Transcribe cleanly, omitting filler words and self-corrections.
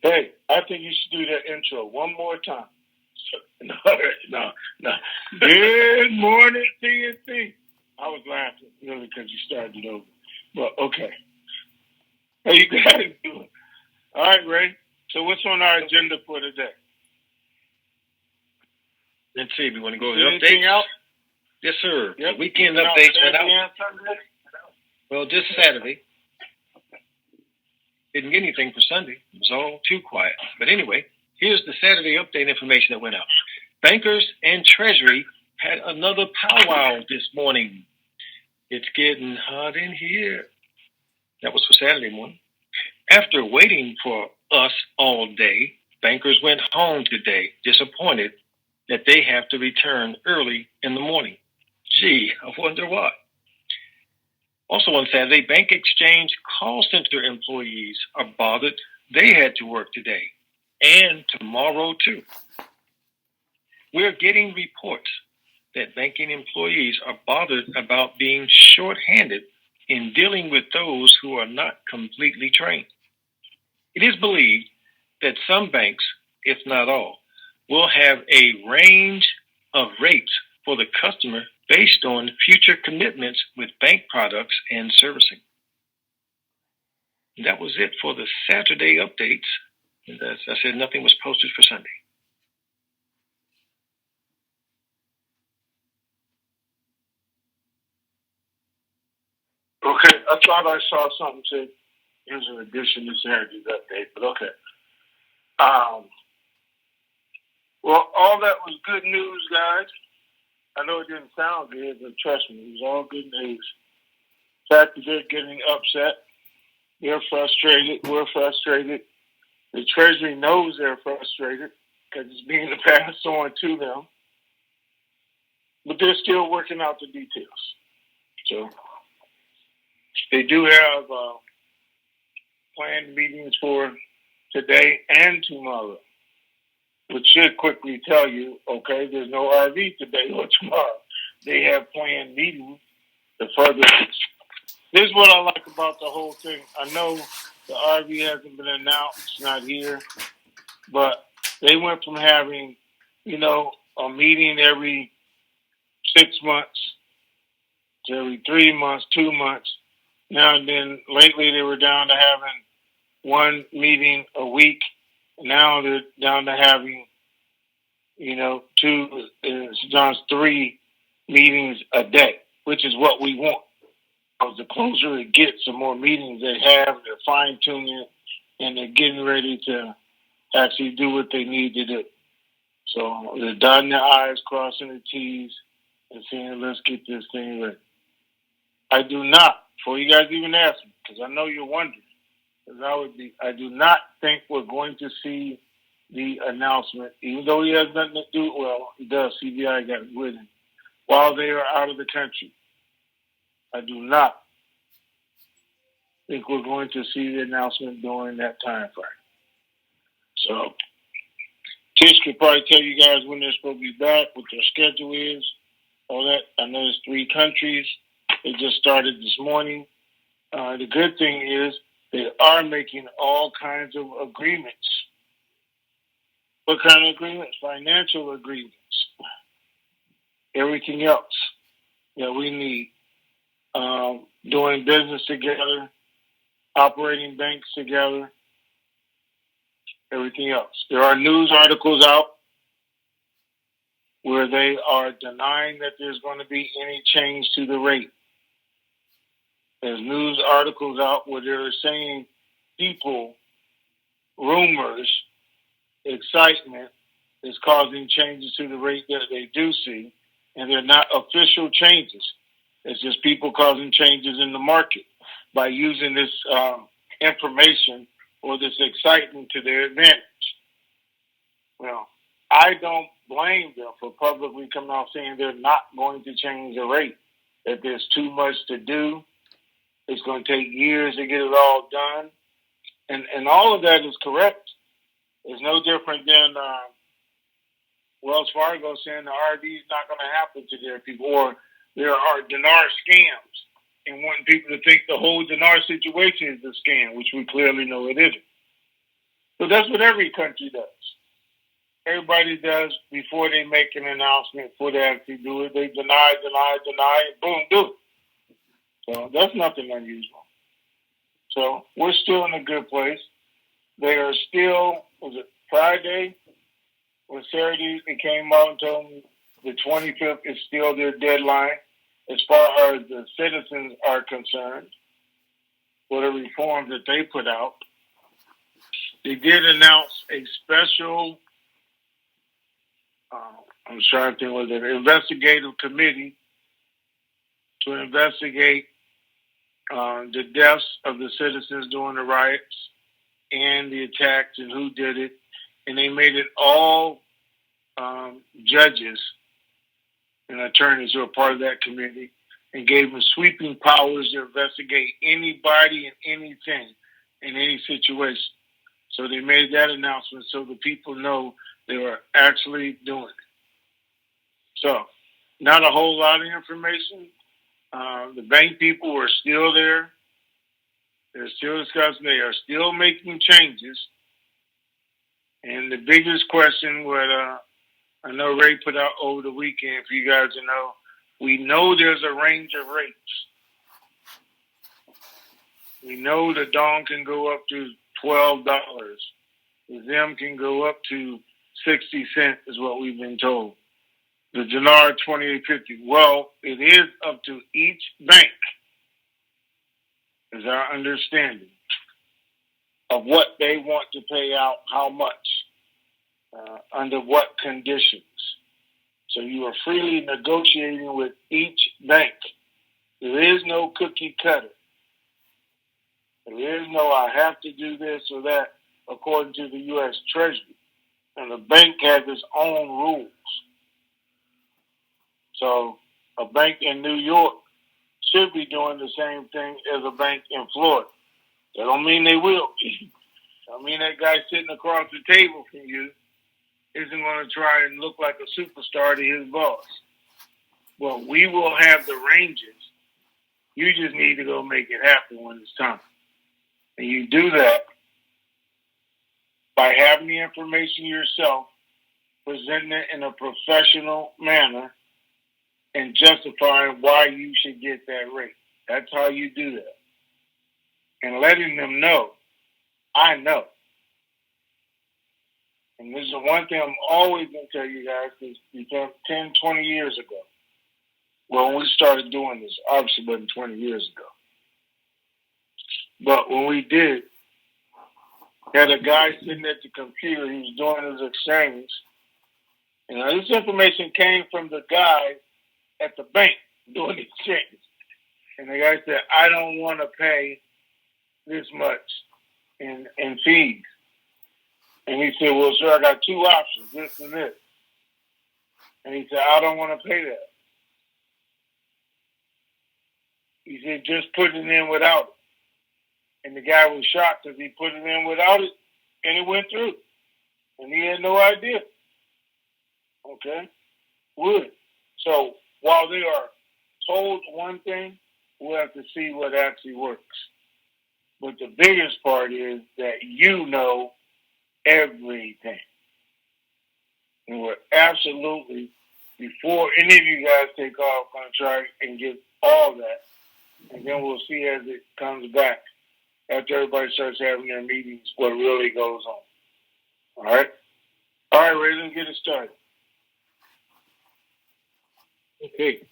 Hey, I think you should do that intro one more time. No, no. Good morning, TNT. I was laughing really because you started it over. But okay. How you guys doing? All right, Ray. So what's on our agenda for today? Let's see if you want to go over the Anything updates. out? Yes, sir. Yep. The weekend Anything updates went Saturday out. and Sunday? Well, just Saturday. Didn't get anything for Sunday. It was all too quiet. But anyway, here's the Saturday update information that went out. Bankers and Treasury had another powwow this morning. It's getting hot in here. That was for Saturday morning. After waiting for us all day, bankers went home today, disappointed that they have to return early in the morning. Gee, I wonder why. Also on Saturday, bank exchange call center employees are bothered they had to work today and tomorrow too. We're getting reports that banking employees are bothered about being short-handed in dealing with those who are not completely trained. It is believed that some banks, if not all, will have a range of rates for the customer based on future commitments with bank products and servicing. And that was it for the Saturday updates. And as I said, nothing was posted for Sunday. Okay, I thought I saw something said here's an addition to Saturday's update, but okay. Well, all that was good news, guys. I know it didn't sound good, but trust me, it was all good news. The fact that they're getting upset, they're frustrated, we're frustrated. The Treasury knows they're frustrated because it's being passed on to them. But they're still working out the details. So they do have planned meetings for today and tomorrow, which should quickly tell you, okay, there's no RV today or tomorrow. They have planned meetings to further. This is what I like about the whole thing. I know the RV hasn't been announced, it's not here, but they went from having, a meeting every 6 months to every 3 months, 2 months. Now and then, lately they were down to having one meeting a week. Now they're down to having, two, sometimes 3 meetings a day, which is what we want. Because the closer it gets, the more meetings they have, they're fine-tuning it, and they're getting ready to actually do what they need to do. So they're dotting their I's, crossing their T's, and saying, let's get this thing ready. I do not, before you guys even ask me, because I know you're wondering, I do not think we're going to see the announcement, even though he has nothing to do, well, he does, CBI got it with him, while they are out of the country. I do not think we're going to see the announcement during that time frame. So, Tish could probably tell you guys when they're supposed to be back, what their schedule is, all that. I know there's 3 countries. They just started this morning. The good thing is they are making all kinds of agreements. What kind of agreements? Financial agreements. Everything else that we need. Doing business together, operating banks together, everything else. There are news articles out where they are denying that there's going to be any change to the rate. There's news articles out where they're saying people, rumors, excitement is causing changes to the rate that they do see, and they're not official changes. It's just people causing changes in the market by using this information or this excitement to their advantage. Well, I don't blame them for publicly coming out saying they're not going to change the rate, that there's too much to do. It's going to take years to get it all done. And all of that is correct. It's no different than Wells Fargo saying the RV is not going to happen to their people, or there are Dinar scams and wanting people to think the whole Dinar situation is a scam, which we clearly know it isn't. But that's what every country does. Everybody does before they make an announcement, before they actually do it. They deny, and boom, do it. So that's nothing unusual. So we're still in a good place. They are still, was it Friday or Saturday, they came out and told me the 25th is still their deadline as far as the citizens are concerned for the reforms that they put out. They did announce a special, I'm trying to think, was it an investigative committee to investigate the deaths of the citizens during the riots and the attacks and who did it. And they made it all judges and attorneys who are part of that committee and gave them sweeping powers to investigate anybody and anything in any situation. So they made that announcement so the people know they were actually doing it. So, not a whole lot of information. The bank people are still there. They're still discussing. They are still making changes. And the biggest question, what I know Ray put out over the weekend for you guys to know, we know there's a range of rates. We know the Dawn can go up to $12. The Zim can go up to 60 cents is what we've been told. The Dinar 28.50. Well, it is up to each bank, is our understanding, of what they want to pay out, how much, under what conditions. So you are freely negotiating with each bank. There is no cookie cutter. There is no I have to do this or that according to the U.S. Treasury. And the bank has its own rules. So a bank in New York should be doing the same thing as a bank in Florida. That don't mean they will. I mean that guy sitting across the table from you isn't going to try and look like a superstar to his boss. Well, we will have the ranges. You just need to go make it happen when it's time. And you do that by having the information yourself, presenting it in a professional manner, and justifying why you should get that rate. That's how you do that. And letting them know, I know. And this is the one thing I'm always going to tell you guys, because 10, 20 years ago, when we started doing this, obviously it wasn't 20 years ago. But when we did, had a guy sitting at the computer, he was doing his exchange. And this information came from the guy at the bank doing the exchange. And the guy said, I don't want to pay this much in fees. And he said, well, sir, I got two options, this and this. And he said, I don't want to pay that. He said, just put it in without it. And the guy was shocked because he put it in without it, and it went through. And he had no idea. Okay? Would. So while they are told one thing, we'll have to see what actually works. But the biggest part is that you know everything. And we're absolutely, before any of you guys take off, going to try and get all that. And then we'll see as it comes back, after everybody starts having their meetings, what really goes on. All right? All right, Ray, let's get it started. Okay.